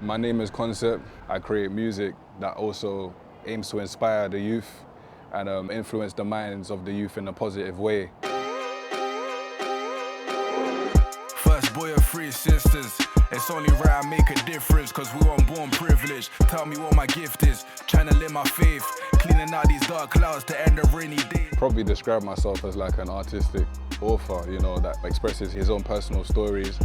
My name is Conxept. I create music that also aims to inspire the youth and influence the minds of the youth in a positive way. First boy of 3 sisters. It's only right I make a difference, cause we weren't born privileged. Tell me what my gift is, trying to live my faith, cleaning out these dark clouds to end a rainy day. Probably describe myself as like an artistic author, you know, that expresses his own personal stories.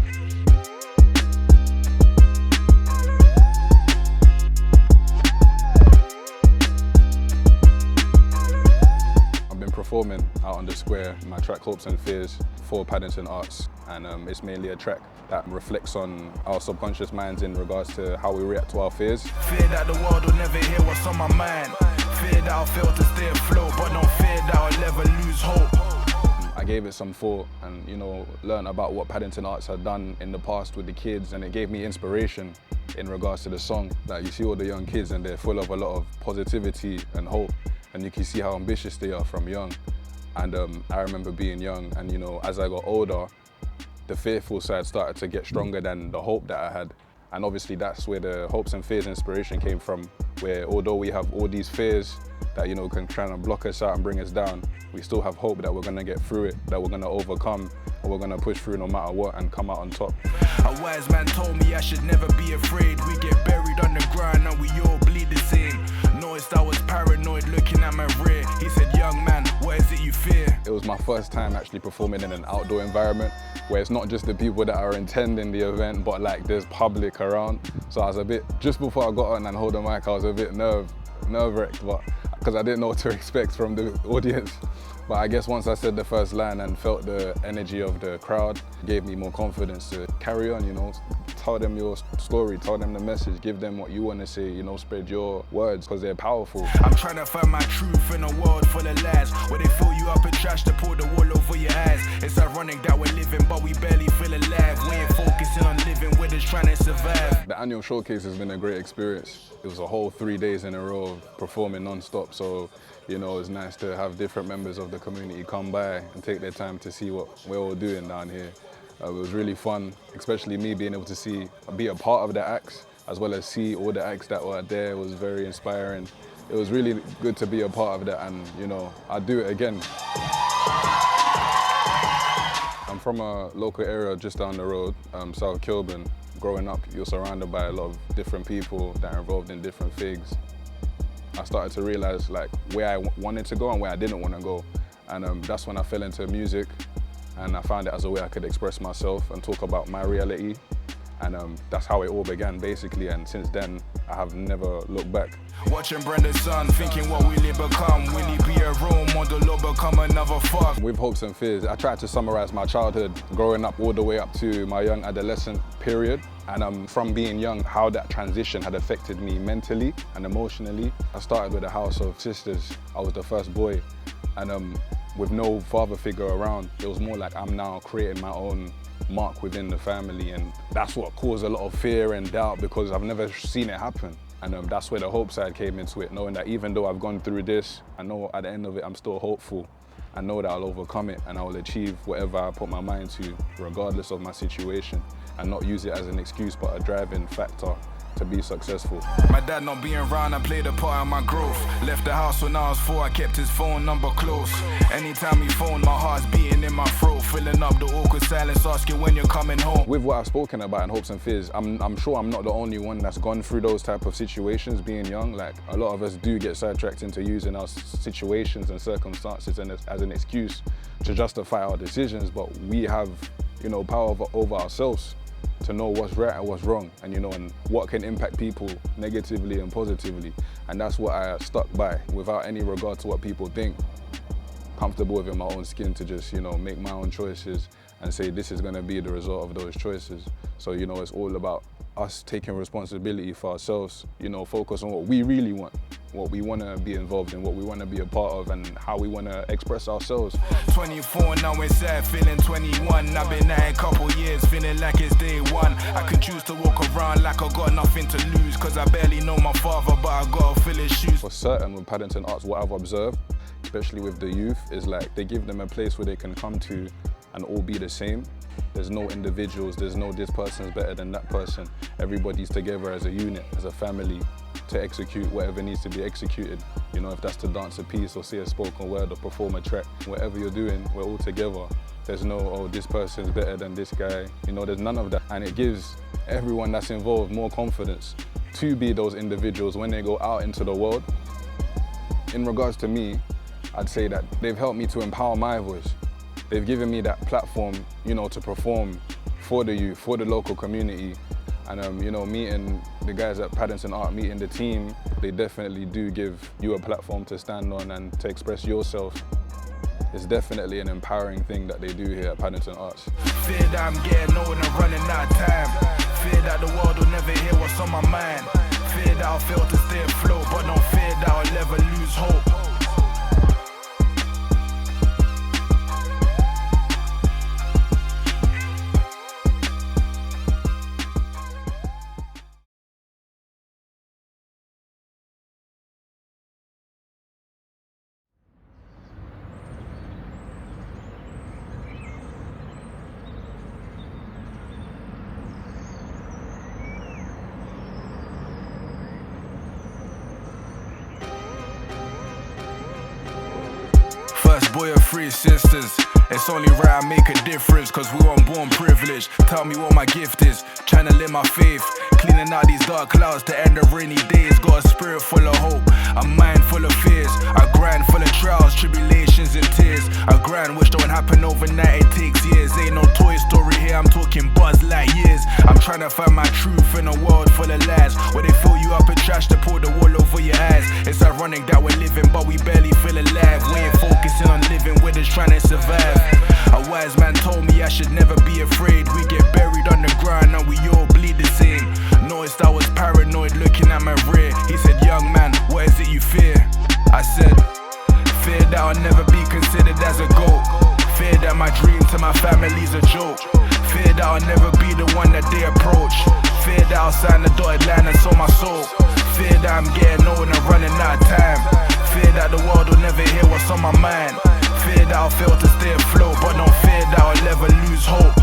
I've been performing out on the square, my track Hopes and Fears for Paddington Arts, and it's mainly a track that reflects on our subconscious minds in regards to how we react to our fears. Fear that the world will never hear what's on my mind. Fear that I'll fail to stay afloat, but don't fear that I'll never lose hope. I gave it some thought and, you know, learned about what Paddington Arts had done in the past with the kids, and it gave me inspiration in regards to the song. That you see all the young kids and they're full of a lot of positivity and hope, and you can see how ambitious they are from young. And I remember being young, and you know, as I got older, the fearful side started to get stronger than the hope that I had. And obviously that's where the Hopes and Fears inspiration came from, where although we have all these fears that, you know, can try and block us out and bring us down, we still have hope that we're gonna get through it, that we're gonna overcome, and we're gonna push through no matter what and come out on top. A wise man told me I should never be afraid. We get buried on the ground and we all bleed the same. Noticed I was paranoid looking at my rear. He said, young man, what is it you fear? It was my first time actually performing in an outdoor environment where it's not just the people that are attending the event, but like there's public around. So I was a bit, just before I got on and hold the mic, I was a bit nerve-wracked, but because I didn't know what to expect from the audience. But I guess once I said the first line and felt the energy of the crowd, it gave me more confidence to carry on, you know, tell them your story, tell them the message, give them what you want to say, you know, spread your words, because they're powerful. I'm trying to find my truth in a world full of lies, where they fill you up with trash to pour the wall over your eyes. It's ironic that we're living, but we barely feel alive. We ain't focusing on living, we're just trying to survive. The annual showcase has been a great experience. It was a whole 3 days in a row of performing non-stop, so you know, it's nice to have different members of the community come by and take their time to see what we're all doing down here. It was really fun, especially me being able to be a part of the acts, as well as see all the acts that were there. It was very inspiring. It was really good to be a part of that, and you know, I'd do it again. I'm from a local area just down the road, South Kilburn. Growing up, you're surrounded by a lot of different people that are involved in different things. I started to realize like where I wanted to go and where I didn't want to go. And that's when I fell into music, and I found it as a way I could express myself and talk about my reality. And that's how it all began basically, and since then I have never looked back. Watching Brenda's son, thinking what will he become? Will he be a role model or become another fuck? With Hopes and Fears, I tried to summarize my childhood, growing up all the way up to my young adolescent period. And from being young, how that transition had affected me mentally and emotionally. I started with a house of sisters. I was the first boy, and with no father figure around, it was more like I'm now creating my own mark within the family, and that's what caused a lot of fear and doubt because I've never seen it happen. And that's where the hope side came into it, knowing that even though I've gone through this, I know at the end of it I'm still hopeful. I know that I'll overcome it and I will achieve whatever I put my mind to, regardless of my situation, and not use it as an excuse but a driving factor to be successful. My dad not being around, I played a part in my growth. Left the house when I was 4, I kept his phone number close. Anytime he phoned, my heart's beating in my throat, filling up the awkward silence, asking when you're coming home. With what I've spoken about in Hopes and Fears, I'm sure I'm not the only one that's gone through those type of situations being young. Like, a lot of us do get sidetracked into using our situations and circumstances as an excuse to justify our decisions, but we have, you know, power over ourselves to know what's right and what's wrong, and you know, and what can impact people negatively and positively. And that's what I stuck by, without any regard to what people think. Comfortable within my own skin to just, you know, make my own choices and say this is going to be the result of those choices. So, you know, it's all about us taking responsibility for ourselves, you know, focus on what we really want, what we want to be involved in, what we want to be a part of, and how we want to express ourselves. 24 now inside, feeling 21. I've been at it a couple years, feeling like it's day one. I can choose to walk around like I got nothing to lose, cause I barely know my father, but I gotta fill his shoes. For certain with Paddington Arts, what I've observed, especially with the youth, is like they give them a place where they can come to and all be the same. There's no individuals, there's no this person's better than that person. Everybody's together as a unit, as a family, to execute whatever needs to be executed. You know, if that's to dance a piece or say a spoken word or perform a track, whatever you're doing, we're all together. There's no, oh, this person's better than this guy. You know, there's none of that. And it gives everyone that's involved more confidence to be those individuals when they go out into the world. In regards to me, I'd say that they've helped me to empower my voice. They've given me that platform, you know, to perform for the youth, for the local community. And, you know, meeting the guys at Paddington Art, meeting the team, they definitely do give you a platform to stand on and to express yourself. It's definitely an empowering thing that they do here at Paddington Arts. Fear that I'm getting old and running out of time. Fear that the world will never hear what's on my mind. Fear that I'll fail to stay afloat, but don't fear that I'll never lose hope. First boy of 3 sisters. It's only right I make a difference, cause we weren't born privileged. Tell me what my gift is, trying to live my faith. Cleaning out these dark clouds to end the rainy days. Got a spirit full of hope, a mind full of fears. I grind full of trials, tribulations and tears. I grind which don't happen overnight, it takes years. Ain't no Toy Story here, I'm talking Buzz Lightyears. I'm trying to find my truth in a world full of lies, where they fill you up with trash to pour the wall over your eyes. It's ironic that we're living but we barely feel alive. We ain't focusing on living, we're just trying to survive. A wise man told me I should never be afraid. We get buried on the ground and we all bleed the same. Noticed I was paranoid looking at my rear. He said, young man, what is it you fear? I said, fear that I'll never be considered as a goat. Fear that my dream to my family's a joke. Fear that I'll never be the one that they approach. Fear that I'll sign the dotted line and sold my soul. Fear that I'm getting old and running out of time. Fear that the world will never hear what's on my mind. Fear that I'll fail to stay afloat, but don't fear that I'll never lose hope.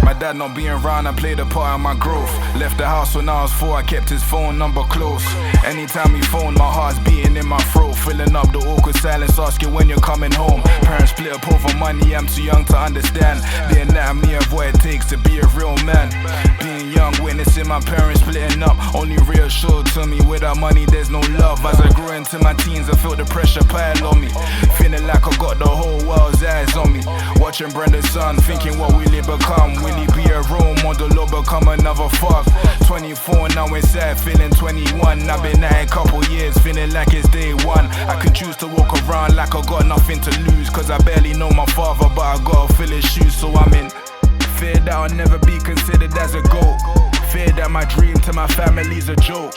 My dad not being around, I played a part in my growth. Left the house when I was 4, I kept his phone number close. Anytime he phoned, my heart's beating in my throat. Filling up the awkward silence, asking when you're coming home. Parents split up over money, I'm too young to understand. The anatomy of what it takes to be a real man. Being young, witnessing my parents splitting up, only reassured to me without money there's no love. As I grew into my teens, I felt the pressure pile on me. Feeling like I got the whole world's eyes on me. Watching Brenda's son, thinking what will he become? Will he be a role model or become another fuck? 24 now inside, feeling 21. I've been at it a couple years, feeling like it's day one. I could choose to walk around like I got nothing to lose, cause I barely know my father, but I gotta fill his shoes. So I'm in fear that I'll never be considered as a goat. Fear that my dream to my family's a joke.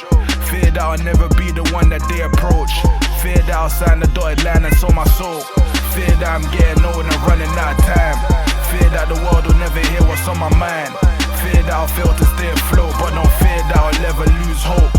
Fear that I'll never be the one that they approach. Fear that I'll sign the dotted line and sold my soul. Fear that I'm getting old and running out of time. Fear that the world will never hear what's on my mind. Fear that I'll fail to stay afloat, but don't fear that I'll never lose hope.